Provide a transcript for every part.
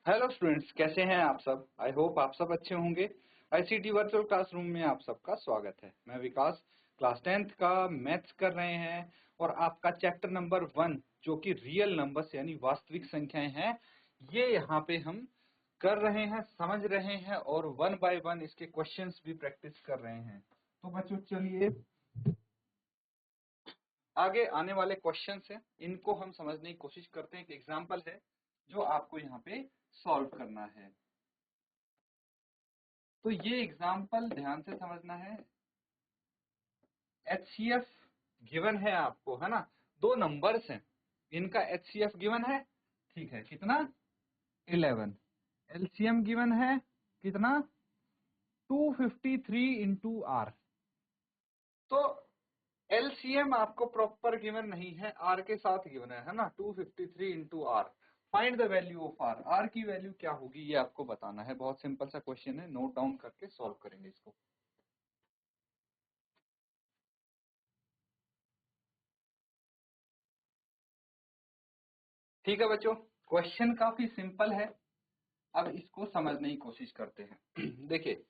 Hello students, कैसे हैं आप सब। आई होप आप सब अच्छे होंगे। आईसीटी वर्चुअल क्लासरूम में आप सबका स्वागत है। मैं विकास, क्लास 10th का मैथ्स कर रहे हैं और आपका चैप्टर नंबर 1 जो कि रियल नंबर्स यानी वास्तविक संख्याएं हैं, ये यहाँ पे हम कर रहे हैं, समझ रहे हैं और 1 बाय 1 इसके क्वेश्चंस भी प्रैक्टिस कर रहे हैं। तो बच्चों चलिए आगे आने वाले क्वेश्चंस हैं, इनको हम समझने की कोशिश करते हैं। एक एग्जाम्पल है जो आपको यहाँ पे सॉल्व करना है। तो ये एग्जाम्पल ध्यान से समझना है। HCF गिवन है आपको, है ना। दो नंबर्स हैं, इनका HCF गिवन है, ठीक है, कितना 11। LCM गिवन है कितना 253 इंटू आर। तो LCM आपको प्रॉपर गिवन नहीं है, आर के साथ गिवन है ना, 253 into r. Find the value of r. R की वैल्यू क्या होगी ये आपको बताना है। बहुत सिंपल सा क्वेश्चन है, नोट डाउन करके सॉल्व करेंगे इसको। ठीक है बच्चों, क्वेश्चन काफी सिंपल है। अब इसको समझने की कोशिश करते हैं। देखिए,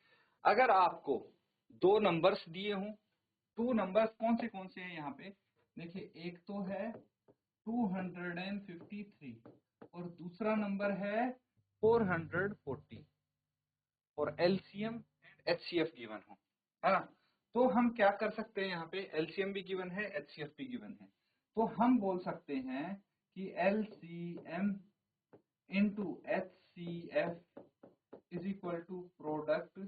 अगर आपको दो नंबर्स दिए हों, टू नंबर्स कौन से हैं यहाँ पे। देखिए, एक तो है 253 और दूसरा नंबर है 440 और एलसीएम एंड एचसीएफ गिवन हो, है ना। तो हम क्या कर सकते हैं, यहाँ पे एलसीएम भी गिवन है, एचसीएफ भी गिवन है। तो हम बोल सकते हैं कि LCM into HCF is equal to product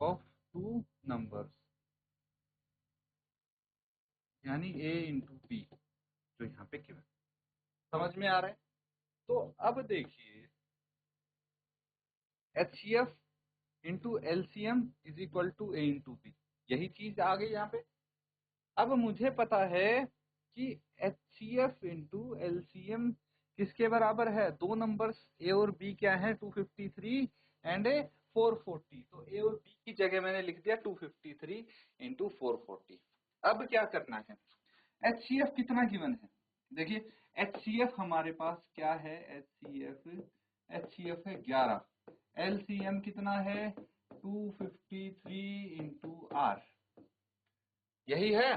of two numbers, यानी a इंटू बी जो यहाँ पे गिवन। समझ में आ रहा है। तो अब देखिए, HCF into LCM is equal to a into b, यही चीज आ गई यहाँ पे। अब मुझे पता है कि HCF इंटू LCM किसके बराबर है। दो नंबर्स a और b क्या है, 253 एंड 440। तो a और b की जगह मैंने लिख दिया 253 इंटू 440। अब क्या करना है, HCF कितना गिवन है। देखिए, HCF हमारे पास क्या है, HCF है 11। LCM कितना है 253 इंटू आर, यही है।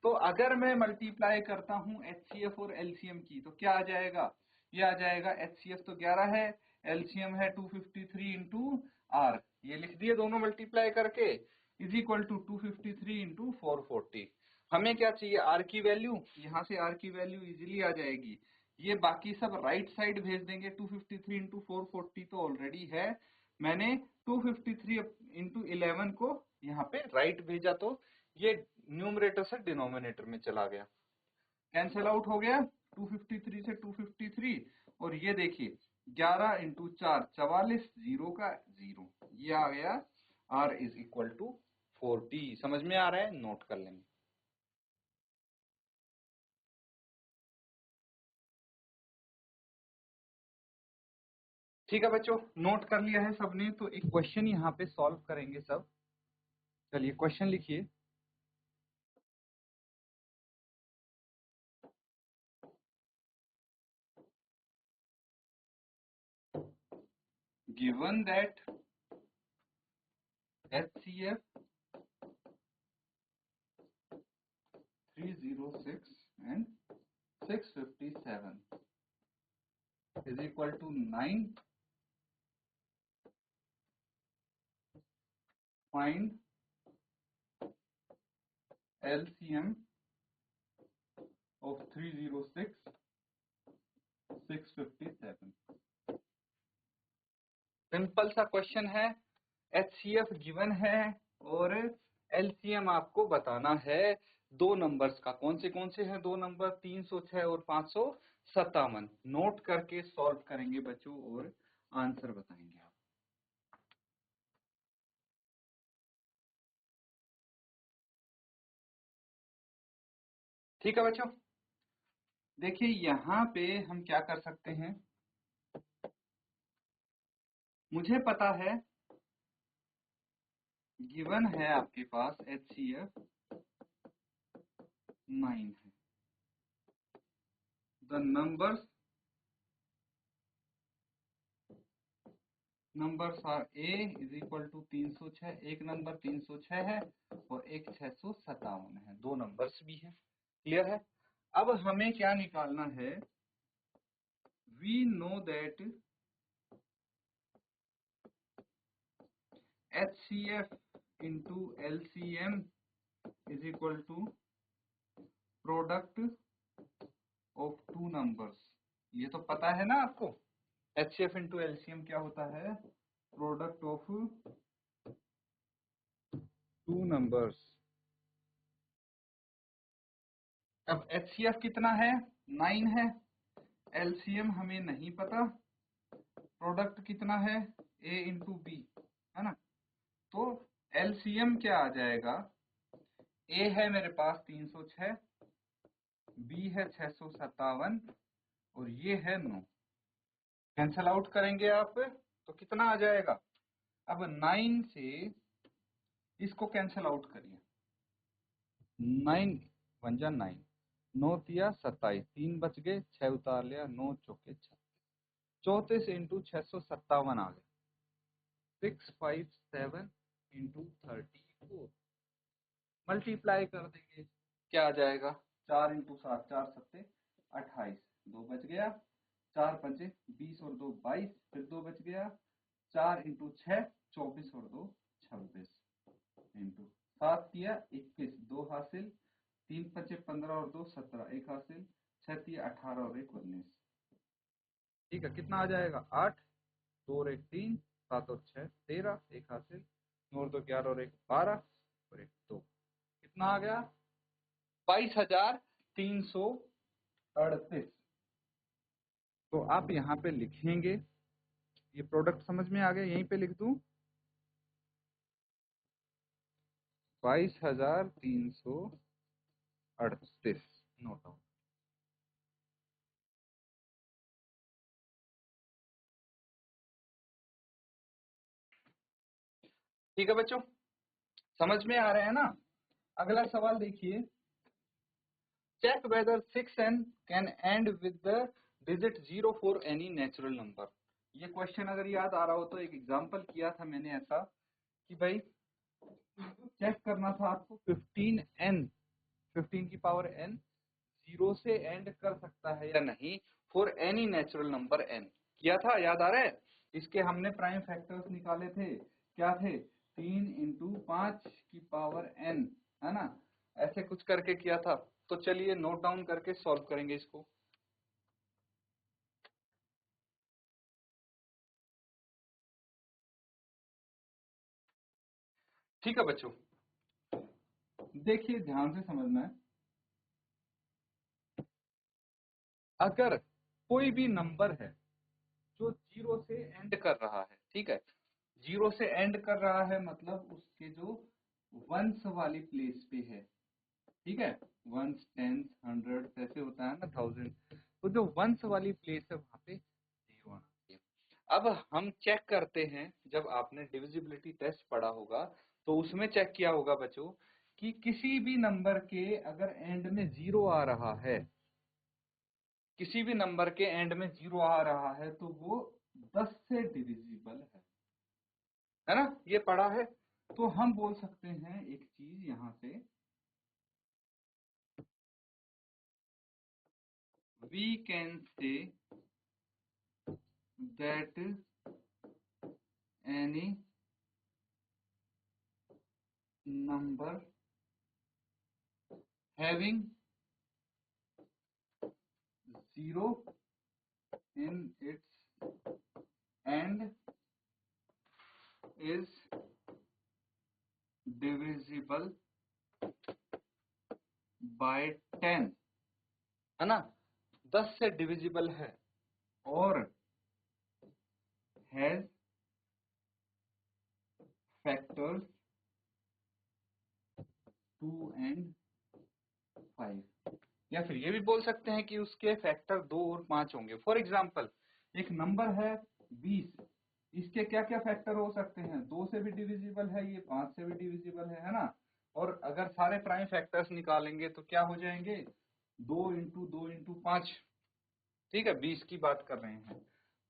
तो अगर मैं मल्टीप्लाई करता हूं HCF और LCM की तो क्या आ जाएगा, ये आ जाएगा HCF तो 11 है, LCM है 253 इंटू आर। ये लिख दिए दोनों मल्टीप्लाई करके, इज इक्वल टू 253 इंटू 440। हमें क्या चाहिए, आर की वैल्यू। यहाँ से आर की वैल्यू इजीली आ जाएगी। ये बाकी सब राइट साइड भेज देंगे। 253 इंटू 440 तो ऑलरेडी है, मैंने 253 इंटू 11 को यहाँ पे राइट भेजा, तो ये न्यूमरेटर से डिनोमिनेटर में चला गया, कैंसिल आउट हो गया। 253 से 253 और ये देखिए 11 इंटू 4 44, जीरो का जीरो, ये आ गया R इज इक्वल टू 40। समझ में आ रहा है, नोट कर लेंगे। ठीक है बच्चों, नोट कर लिया है सबने। तो एक क्वेश्चन यहाँ पे सॉल्व करेंगे सब। चलिए क्वेश्चन लिखिए। Given that HCF 306 and 657 is equal to 9, find LCM of 306 657। Simple सा क्वेश्चन है, HCF गिवन है और LCM आपको बताना है दो नंबर्स का। कौन से हैं दो नंबर, 306 और 557। नोट करके सॉल्व करेंगे बच्चों और आंसर बताएंगे आप। ठीक है बच्चों, देखिए यहाँ पे हम क्या कर सकते हैं। मुझे पता है गिवन है आपके पास HCF 9 है। The numbers numbers are a is equal to 306, एक नंबर 306 है और एक 657 है, दो नंबर्स भी हैं। क्लियर है? अब हमें क्या निकालना है, we know that HCF into LCM is equal to product of two numbers. ये तो पता है ना आपको, HCF into LCM क्या होता है, प्रोडक्ट ऑफ टू नंबर्स। अब HCF कितना है, 9 है, LCM हमें नहीं पता, प्रोडक्ट कितना है, A into B, है ना। तो LCM क्या आ जाएगा, A है मेरे पास 306, B है 657 और ये है 9। कैंसल आउट करेंगे आप तो कितना आ जाएगा, अब 9 से इसको कैंसल आउट करिए, 9 1 जा 9, 9 तिया 27, 3 बच गए, 6 उतार लिया, 9 चौके 36, 34 इंटू 657 आ गए, 657 इंटू 34, मल्टीप्लाई कर देंगे, क्या आ जाएगा, 4 इंटू 7, 4 सत्ते 28, 2 बच गया, 4 पंचे 20 और 2 22, फिर 2 बच गया, 4 इंटू 6 24 और 2 26, इंटू 7 किया 21, 2 हासिल, 3 पंचे 15 और 2 17, 1 हासिल, 6 तिया 18 और 1 19। ठीक है, कितना आ जाएगा, 8, 2 और 1 3, 7 और 6 13, 1 हासिल, 9 और 2 11 और 1 12 और 1 2, कितना आ गया, 22,338। तो आप यहाँ पे लिखेंगे, ये प्रोडक्ट समझ में आ गया, यहीं पे लिख दूं 22,338, नोट डाउन। ठीक है बच्चों, समझ में आ रहे हैं ना। अगला सवाल देखिए, check whether 6n can end with the digit 0 for any natural number. ये क्वेश्चन अगर याद आ रहा हो तो एक एग्जांपल किया था मैंने ऐसा कि भाई चेक करना था आपको 15n, 15 की पावर n 0 से एंड कर सकता है या नहीं for any natural number n, किया था, याद आ रहा है। इसके हमने प्राइम फैक्टर्स निकाले थे, क्या थे, 3 इंटू 5 की पावर n, है ना, ऐसे कुछ करके किया था। तो चलिए नोट डाउन करके सॉल्व करेंगे इसको। ठीक है बच्चों, देखिए ध्यान से समझना है, अगर कोई भी नंबर है जो 0 से एंड कर रहा है, ठीक है, 0 से एंड कर रहा है मतलब उसके जो वंस वाली प्लेस पे है, ठीक है, वंस, टेंस, हंड्रेड ऐसे होता है ना, थाउजेंड, तो जो वंस वाली प्लेस है वहां पे 0 आना चाहिए। अब हम चेक करते हैं, जब आपने डिविजिबिलिटी टेस्ट पढ़ा होगा तो उसमें चेक किया होगा बच्चों कि किसी भी नंबर के अगर एंड में 0 आ रहा है, किसी भी नंबर के एंड में 0 आ रहा है तो वो 10 से डिविजिबल है ना, ये पढ़ा है। तो हम बोल सकते हैं एक चीज यहां से, we can say that any number having 0 in its end is divisible by 10, है ना, 10 से डिविजिबल है और हैज फैक्टर्स 2 and 5, या फिर ये भी बोल सकते हैं कि उसके फैक्टर 2 और 5 होंगे। फॉर एग्जाम्पल एक नंबर है 20, इसके क्या क्या फैक्टर हो सकते हैं, 2 से भी डिविजिबल है ये, 5 से भी डिविजिबल है ना, और अगर सारे प्राइम फैक्टर्स निकालेंगे तो क्या हो जाएंगे, 2 इंटू 2 इंटू 5, ठीक है, 20 की बात कर रहे हैं।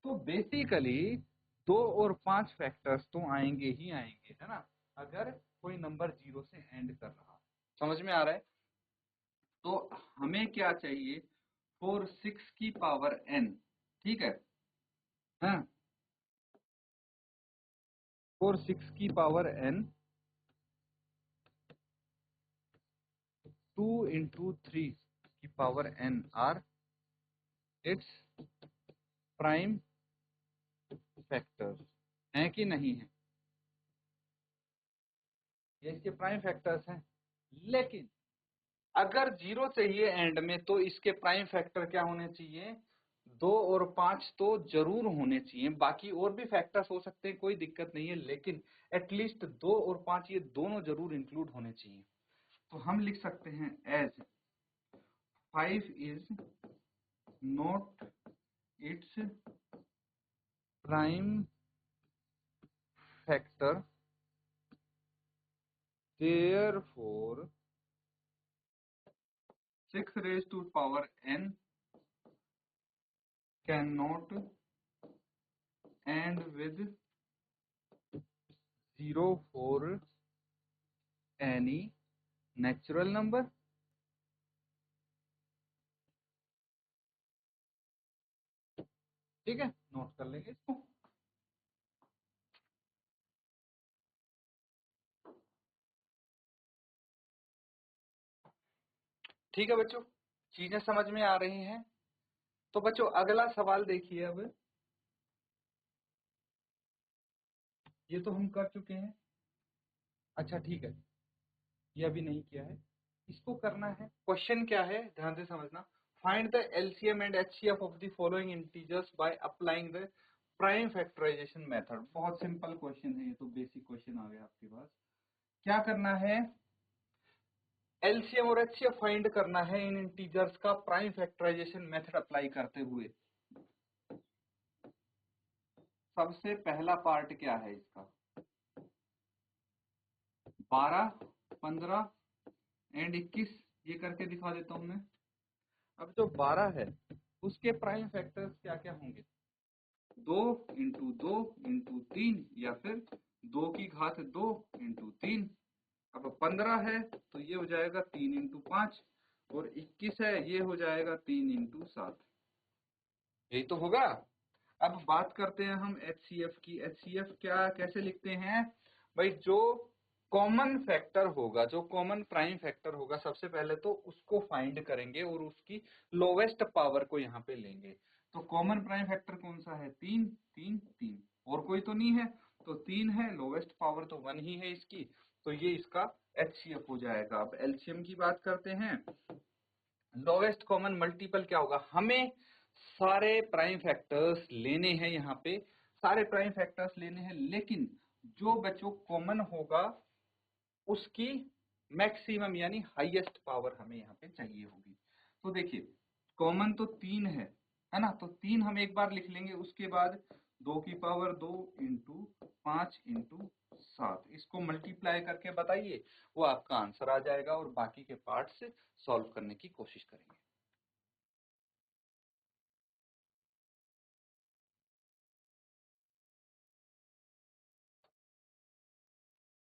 तो बेसिकली 2 और 5 फैक्टर्स तो आएंगे ही आएंगे, है ना, अगर कोई नंबर 0 से एंड कर रहा। समझ में आ रहा है? तो हमें क्या चाहिए, 4 6 की पावर n, ठीक है, हाँ, 4 6 की पावर n, 2 into 3 की power n are its prime factors, हैं कि नहीं है? ये इसके प्राइम फैक्टर्स हैं। लेकिन अगर 0 चाहिए एंड में तो इसके प्राइम फैक्टर क्या होने चाहिए, 2 और 5 तो जरूर होने चाहिए। बाकी और भी फैक्टर्स हो सकते हैं, कोई दिक्कत नहीं है, लेकिन एटलीस्ट 2 और 5 ये दोनों जरूर इंक्लूड होने चाहिए। तो हम लिख सकते हैं as 5 is not its prime factor, therefore 6 raised to power n cannot end with 0 for any natural number। ठीक है, नोट कर लेंगे इसको। ठीक है बच्चों, चीजें समझ में आ रही हैं? तो बच्चों अगला सवाल देखिए। अब ये तो हम कर चुके हैं, अच्छा ठीक है, ये अभी नहीं किया है, इसको करना है। क्वेश्चन क्या है, ध्यान से समझना। Find the LCM and HCF of the following integers by applying the prime factorization method. बहुत सिंपल क्वेश्चन है ये, तो बेसिक क्वेश्चन आ गया आपके पास। क्या करना है, एलसीएम और एचसीएफ फाइंड करना है इन इंटीजर्स का प्राइम फैक्टराइजेशन मेथड अप्लाई करते हुए। सबसे पहला पार्ट क्या है इसका, 12 15 एंड 21, ये करके दिखा देता हूं मैं। अब जो 12 है उसके प्राइम फैक्टर्स क्या क्या होंगे, 2 इंटू 2 इंटू 3, या फिर 2 की घात 2 इंटू 3। अब 15 है तो ये हो जाएगा 3 इंटू 5, और 21 है ये हो जाएगा 3 इंटू 7। यही तो होगा। अब बात करते हैं हम एचसीएफ की। एचसीएफ क्या कैसे लिखते हैं भाई, जो कॉमन फैक्टर होगा, जो कॉमन प्राइम फैक्टर होगा, सबसे पहले तो उसको फाइंड करेंगे और उसकी लोवेस्ट पावर को यहाँ पे लेंगे। तो कॉमन प्राइम फैक्टर कौन सा है, 3 3 3, और कोई तो नहीं है, तो 3 है, लोवेस्ट पावर तो 1 ही है इसकी, तो ये इसका एचसीएफ हो जाएगा। अब एलसीएम की बात करते हैं। लोवेस्ट कॉमन मल्टीपल क्या होगा, हमें सारे प्राइम फैक्टर्स लेने हैं, यहाँ पे सारे प्राइम फैक्टर्स लेने हैं, लेकिन जो बच्चों कॉमन होगा उसकी मैक्सिमम यानी हाईएस्ट पावर हमें यहाँ पे चाहिए होगी। तो देखिए कॉमन तो 3 है ना, तो 3 हम एक बार लिख लेंगे, उसके बाद 2 की पावर 2 इंटू 5 इंटू 7, इसको मल्टीप्लाई करके बताइए, वो आपका आंसर आ जाएगा, और बाकी के पार्ट से सॉल्व करने की कोशिश करेंगे।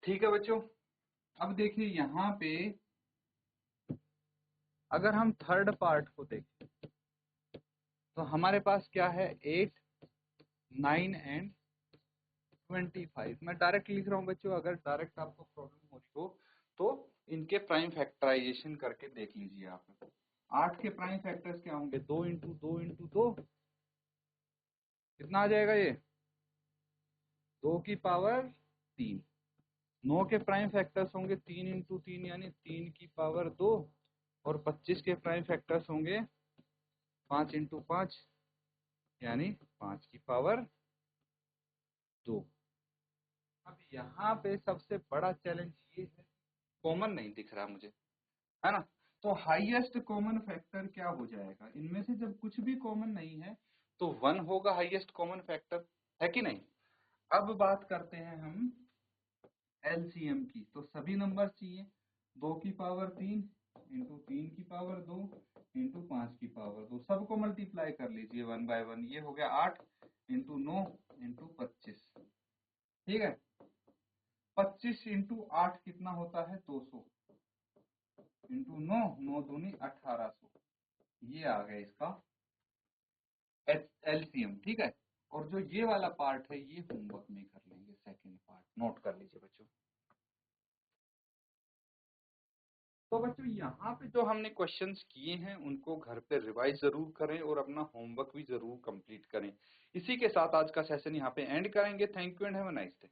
ठीक है बच्चों, अब देखिए यहाँ पे अगर हम थर्ड पार्ट को देखें तो हमारे पास क्या है, 8 9 एंड 25। मैं डायरेक्ट लिख रहा हूँ बच्चों, अगर डायरेक्ट आपको प्रॉब्लम हो रही हो तो इनके प्राइम फैक्टराइजेशन करके देख लीजिए आप। 8 के प्राइम फैक्टर्स क्या होंगे, 2 इंटू 2 इंटू 2, कितना आ जाएगा ये, 2 की पावर 3। 9 के प्राइम फैक्टर्स होंगे 3 इंटू 3 यानी 3 की पावर 2, और 25 के प्राइम फैक्टर्स होंगे 5 इंटू 5 यानी 5 की पावर 2। अब यहाँ पे सबसे बड़ा चैलेंज ये है, कॉमन नहीं दिख रहा मुझे, है ना, तो हाईएस्ट कॉमन फैक्टर क्या हो जाएगा, इनमें से जब कुछ भी कॉमन नहीं है तो 1 होगा हाईएस्ट कॉमन फैक्टर, है कि नहीं। अब बात करते हैं हम एलसीएम की, तो सभी नंबर चाहिए, 2 की पावर 3 इंटू 3 की पावर 2 इंटू 5 की पावर 2, सबको मल्टीप्लाई कर लीजिए 1 बाय 1, ये हो गया 8 इंटू 9 इंटू 25, ठीक है। 25 इंटू 8 कितना होता है 200, इंटू 9, 9 दूनी 1800, ये आ गया इसका एलसीएम, ठीक है। और जो ये वाला पार्ट है ये होमवर्क में कर लेंगे, सेकंड पार्ट नोट कर लीजिए बच्चों। तो बच्चों यहाँ पे जो हमने क्वेश्चंस किए हैं उनको घर पे रिवाइज जरूर करें और अपना होमवर्क भी जरूर कंप्लीट करें। इसी के साथ आज का सेशन यहाँ पे एंड करेंगे। Thank you and have a nice day.